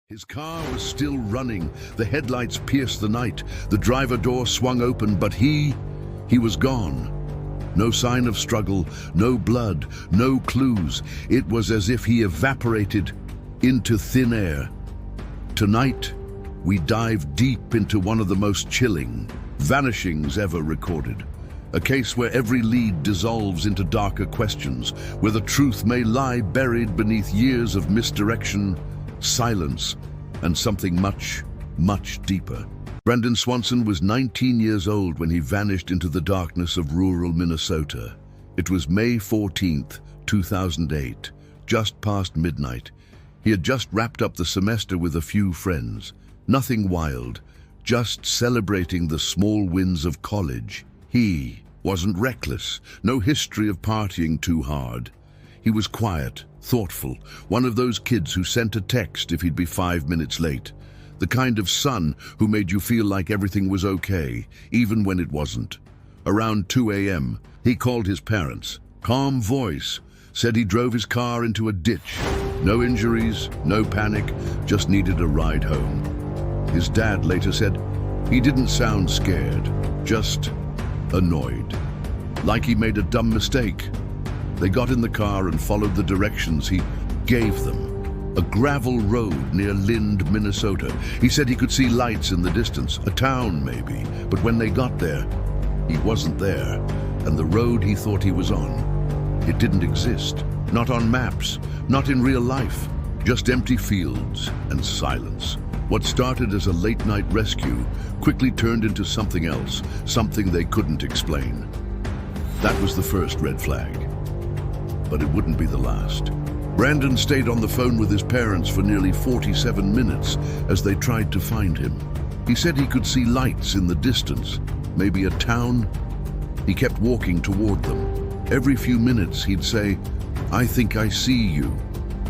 His car was still running. The headlights pierced the night. The driver door swung open, but he was gone. No sign of struggle, no blood, no clues. It was as if he evaporated into thin air. Tonight, we dive deep into one of the most chilling vanishings ever recorded. A case where every lead dissolves into darker questions, where the truth may lie buried beneath years of misdirection, silence, and something much, much deeper. Brandon Swanson was 19 years old when he vanished into the darkness of rural Minnesota. It was May 14th, 2008, just past midnight. He had just wrapped up the semester with a few friends. Nothing wild, just celebrating the small wins of college. He wasn't reckless, no history of partying too hard. He was quiet, thoughtful, one of those kids who sent a text if he'd be 5 minutes late. The kind of son who made you feel like everything was okay, even when it wasn't. Around 2 a.m., he called his parents. Calm voice, said he drove his car into a ditch. No injuries, no panic, just needed a ride home. His dad later said he didn't sound scared, just annoyed, like he made a dumb mistake. They got in the car and followed the directions he gave them. A gravel road near Lind, Minnesota. He said he could see lights in the distance, a town maybe, but when they got there, he wasn't there, and the road he thought he was on, it didn't exist. Not on maps, not in real life, just empty fields and silence. What started as a late-night rescue quickly turned into something else, something they couldn't explain. That was the first red flag. But it wouldn't be the last. Brandon stayed on the phone with his parents for nearly 47 minutes as they tried to find him. He said he could see lights in the distance, maybe a town. He kept walking toward them. Every few minutes he'd say, "I think I see you.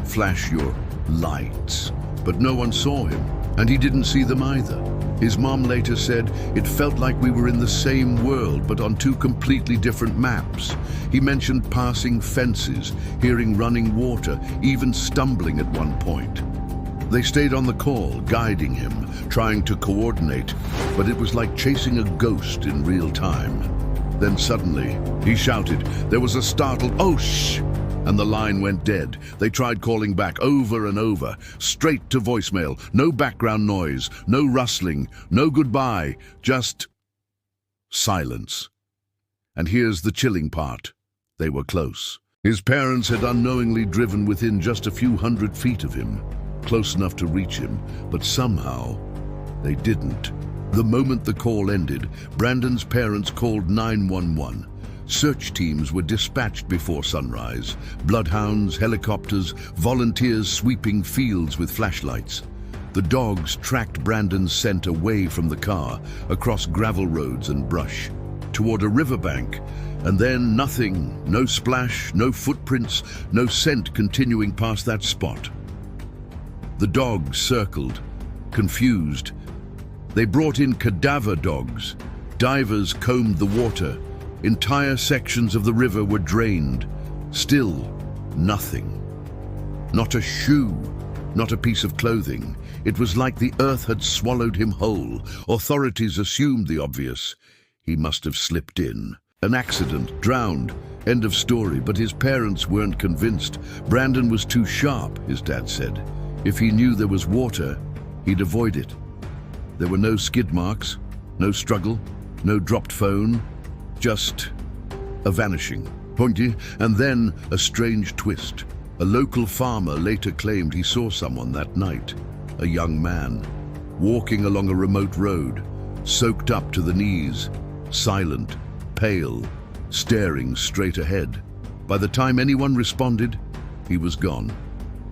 Flash your lights." But no one saw him, and he didn't see them either. His mom later said, "It felt like we were in the same world, but on two completely different maps." He mentioned passing fences, hearing running water, even stumbling at one point. They stayed on the call, guiding him, trying to coordinate, but it was like chasing a ghost in real time. Then suddenly, he shouted. There was a startled, "Oh, shh!" and the line went dead. They tried calling back over and over, straight to voicemail. No background noise, no rustling, no goodbye, just silence. And here's the chilling part. They were close. His parents had unknowingly driven within just a few hundred feet of him, close enough to reach him, but somehow they didn't. The moment the call ended, Brandon's parents called 911. Search teams were dispatched before sunrise. Bloodhounds, helicopters, volunteers sweeping fields with flashlights. The dogs tracked Brandon's scent away from the car, across gravel roads and brush, toward a riverbank, and then nothing, no splash, no footprints, no scent continuing past that spot. The dogs circled, confused. They brought in cadaver dogs. Divers combed the water. Entire sections of the river were drained. Still, nothing. Not a shoe, not a piece of clothing. It was like the earth had swallowed him whole. Authorities assumed the obvious. He must have slipped in. An accident, drowned, end of story, but his parents weren't convinced. Brandon was too sharp, his dad said. If he knew there was water, he'd avoid it. There were no skid marks, no struggle, no dropped phone, just a vanishing. Pointy, and then a strange twist. A local farmer later claimed he saw someone that night, a young man, walking along a remote road, soaked up to the knees, silent, pale, staring straight ahead. By the time anyone responded, he was gone,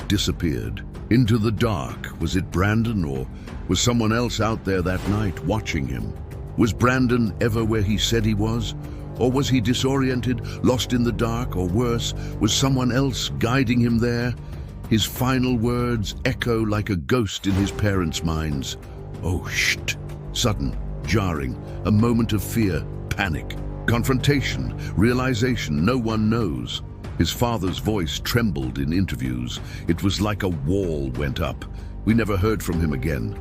disappeared. Into the dark. Was it Brandon, or was someone else out there that night watching him? Was Brandon ever where he said he was? Or was he disoriented, lost in the dark, or worse, was someone else guiding him there? His final words echo like a ghost in his parents' minds. "Oh, shh!" Sudden, jarring, a moment of fear, panic, confrontation, realization no one knows. His father's voice trembled in interviews. It was like a wall went up. We never heard from him again.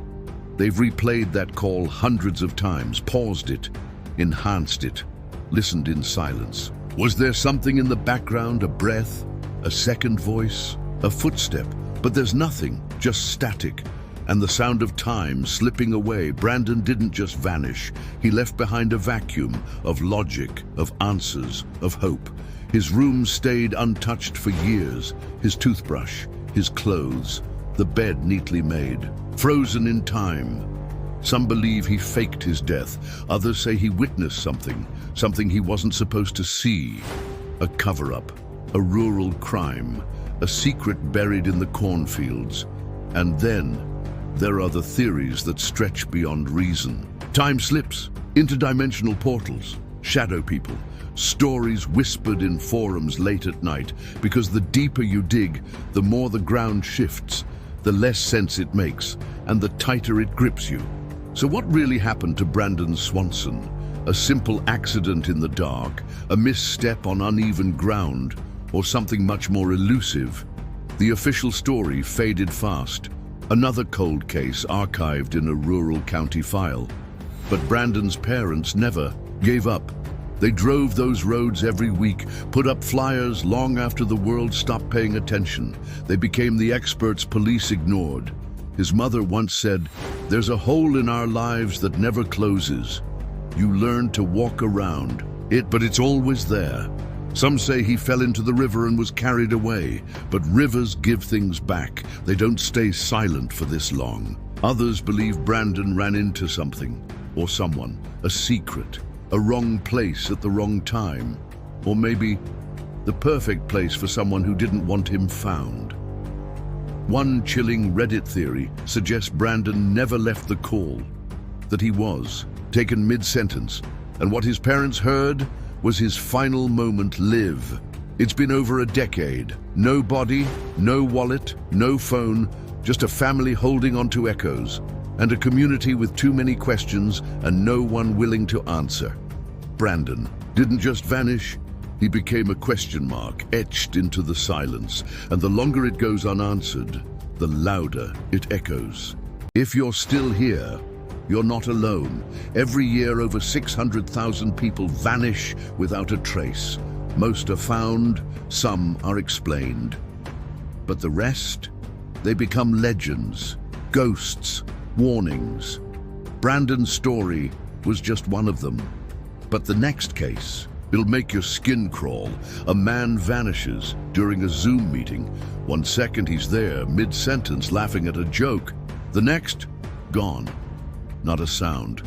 They've replayed that call hundreds of times, paused it, enhanced it, listened in silence. Was there something in the background, a breath, a second voice, a footstep? But there's nothing, just static, and the sound of time slipping away. Brandon didn't just vanish. He left behind a vacuum of logic, of answers, of hope. His room stayed untouched for years. His toothbrush, his clothes, the bed neatly made, frozen in time. Some believe he faked his death. Others say he witnessed something he wasn't supposed to see. A cover-up, a rural crime, a secret buried in the cornfields. And then there are the theories that stretch beyond reason. Time slips, interdimensional portals, shadow people, stories whispered in forums late at night, because the deeper you dig, the more the ground shifts, the less sense it makes, and the tighter it grips you. So what really happened to Brandon Swanson? A simple accident in the dark, a misstep on uneven ground, or something much more elusive? The official story faded fast. Another cold case archived in a rural county file. But Brandon's parents never gave up. They drove those roads every week, put up flyers long after the world stopped paying attention. They became the experts police ignored. His mother once said, "There's a hole in our lives that never closes. You learn to walk around it, but it's always there." Some say he fell into the river and was carried away, but rivers give things back. They don't stay silent for this long. Others believe Brandon ran into something, or someone, a secret, a wrong place at the wrong time, or maybe the perfect place for someone who didn't want him found. One chilling Reddit theory suggests Brandon never left the call, that he was taken mid-sentence, and what his parents heard was his final moment live. It's been over a decade. No body, no wallet, no phone, just a family holding on to echoes, and a community with too many questions and no one willing to answer. Brandon didn't just vanish, he became a question mark etched into the silence, and the longer it goes unanswered, the louder it echoes. If you're still here, you're not alone. Every year, over 600,000 people vanish without a trace. Most are found, some are explained. But the rest? They become legends, ghosts, warnings. Brandon's story was just one of them. But the next case, it'll make your skin crawl. A man vanishes during a Zoom meeting. 1 second he's there, mid-sentence, laughing at a joke. The next, gone. Not a sound.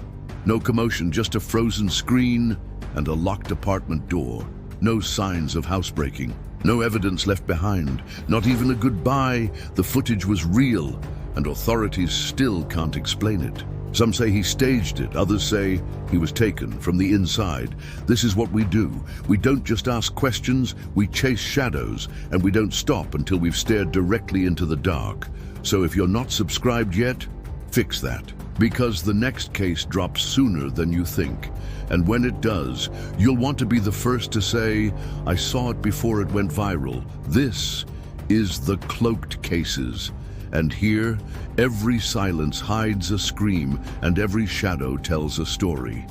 No commotion, just a frozen screen and a locked apartment door. No signs of housebreaking. No evidence left behind. Not even a goodbye. The footage was real, and authorities still can't explain it. Some say he staged it, others say he was taken from the inside. This is what we do. We don't just ask questions, we chase shadows, and we don't stop until we've stared directly into the dark. So if you're not subscribed yet, fix that. Because the next case drops sooner than you think. And when it does, you'll want to be the first to say, "I saw it before it went viral." This is the Cloaked Cases. And here, every silence hides a scream and every shadow tells a story.